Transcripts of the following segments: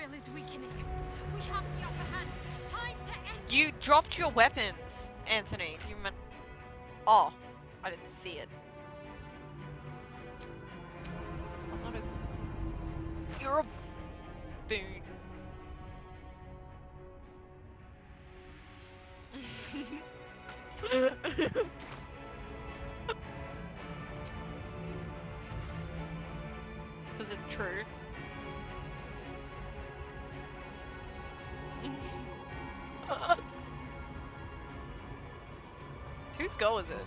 will is weakening. We have the upper hand. Time to end. You dropped your weapons, Anthony. Do you remember? Oh, I didn't see it. I'm not a. You're a boon. Because it's true. Whose go is it?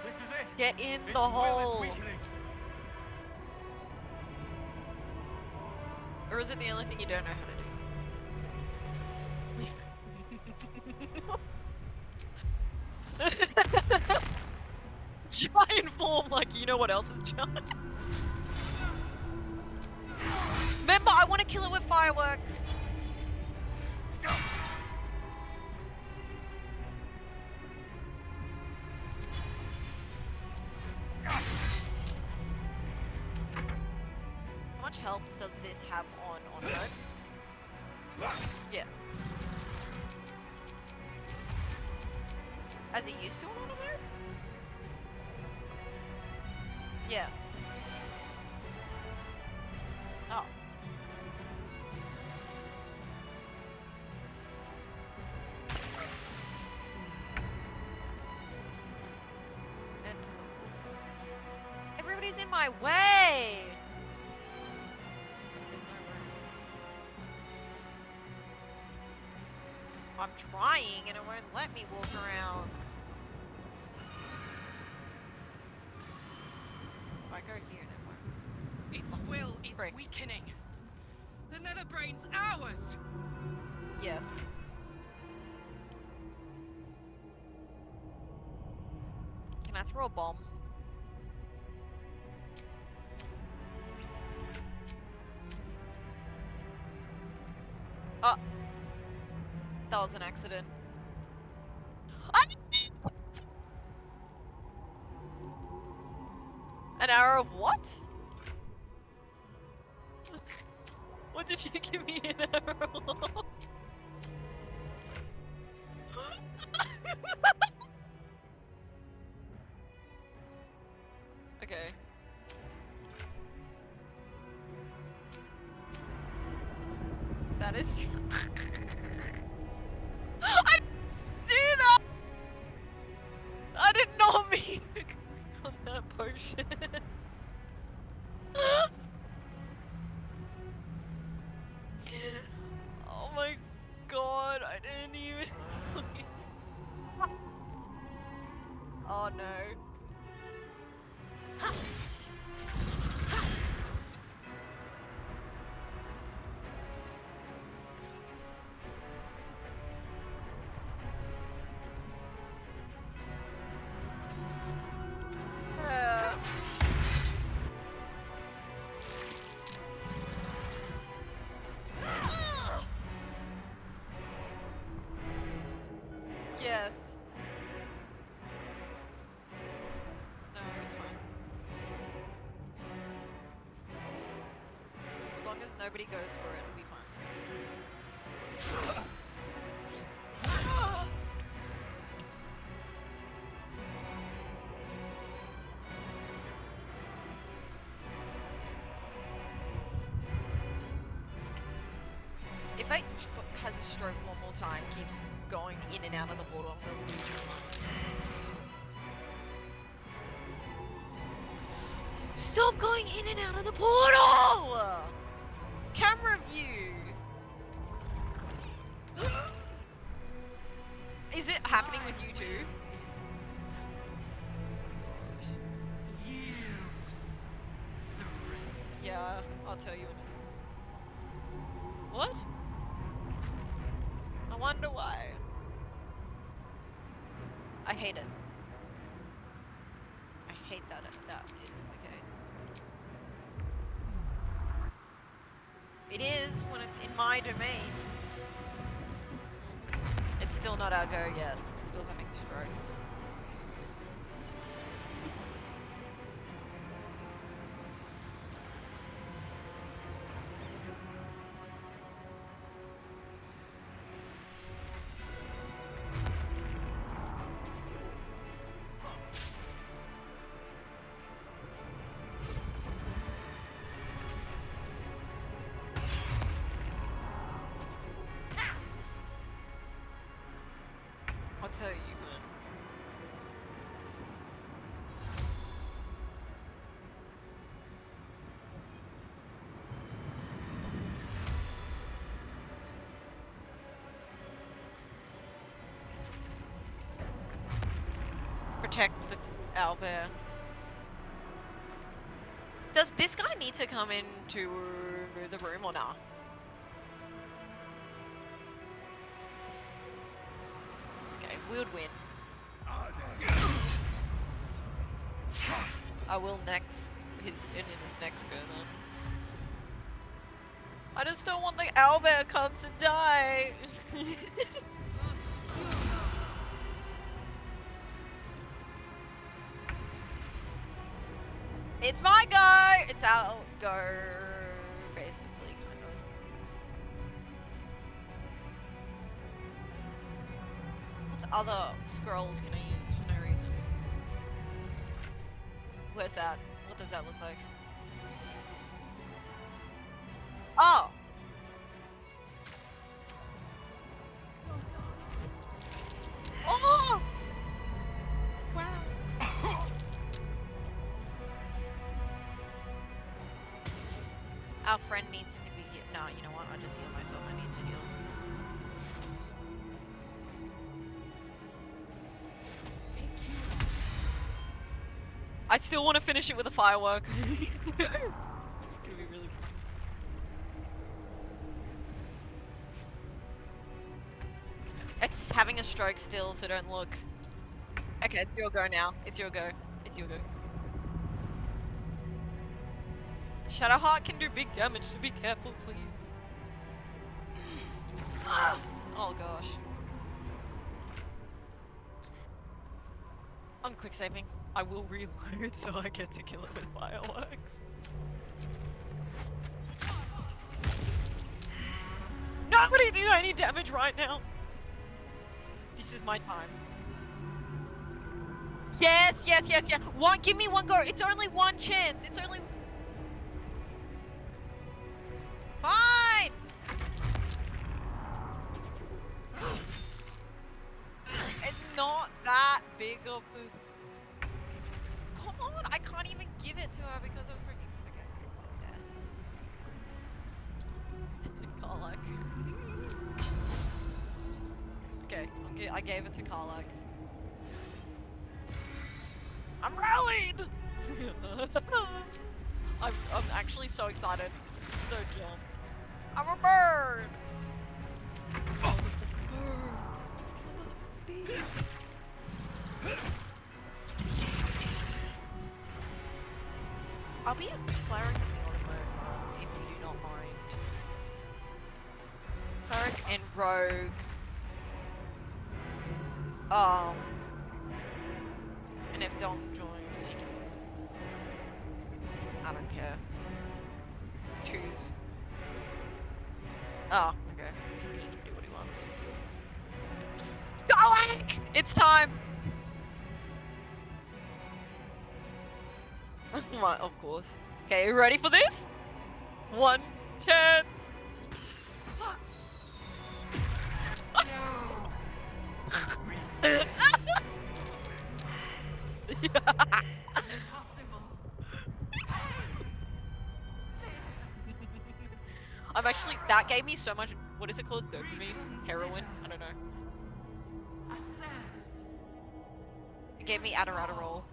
This is it. Get in Its the will hole! is weakening. Or is it the only thing you don't know how to do? Giant form, like, you know what else is giant? Remember, I want to kill it with fireworks! How much health does this have on road? Yeah. As it used to on auto mode? Yeah. Oh. Everybody's in my way! There's no room. I'm trying and it won't let me walk around. If I go here, it won't. Its will is Frick. weakening. The nether brain's ours. Yes. Can I throw a bomb? Oh. That was an accident. An arrow of what? What did you give me an arrow of? Okay. That is. I didn't do that! I did not mean to click on that potion. Oh my god, I didn't even. Oh no. Yes. No, it's fine. As long as nobody goes for it, it'll be fine. If it has a stroke one more time, keeps going in and out of the portal, I'm gonna lose my mind. Stop going in and out of the portal! Camera view! Is it happening with you too? Yeah, I'll tell you when it's... What? I wonder why. I hate it. I hate that is the case. It is when it's in my domain. It's still not our go yet. I'm still having strokes. I'll tell you, man. Protect the owlbear. Does this guy need to come into the room or not? Okay, we would win. I will next in his next go then. I just don't want the owlbear come to die. It's my go! It's our go, basically, kind of. What other scrolls can I use for no reason? Where's that? What does that look like? Oh! Oh! Wow. Our friend needs to be here. No, you know what? I'll just heal myself. I need to heal. I still want to finish it with a firework. It's gonna be really fun. It's having a stroke still, so don't look. Okay, it's your go now. It's your go. It's your go. Shadowheart can do big damage, so be careful, please. Oh gosh. I'm quick saving. I will reload so I get to kill it with fireworks. Not gonna do any damage right now. This is my time. Yes, yes, yes, yes. Give me one go. It's only one chance. It's only. Fine. It's not that big of a. Come on, I can't even give it to her because I was freaking. Okay. Karlak. Okay, I gave it to Karlak. I'm rallied! I'm actually so excited. So jump. I'm a bird! Oh, I'll be a cleric in the auto mode, if you do not mind. Cleric and rogue. And if Dom joins, he can. I don't care. Choose. Oh, okay. He can do what he wants. Alec! It's time! Right, of course. Okay, you ready for this? One chance! I'm actually, that gave me so much, what is it called? Dopamine? Heroin? I don't know. It gave me Adderall.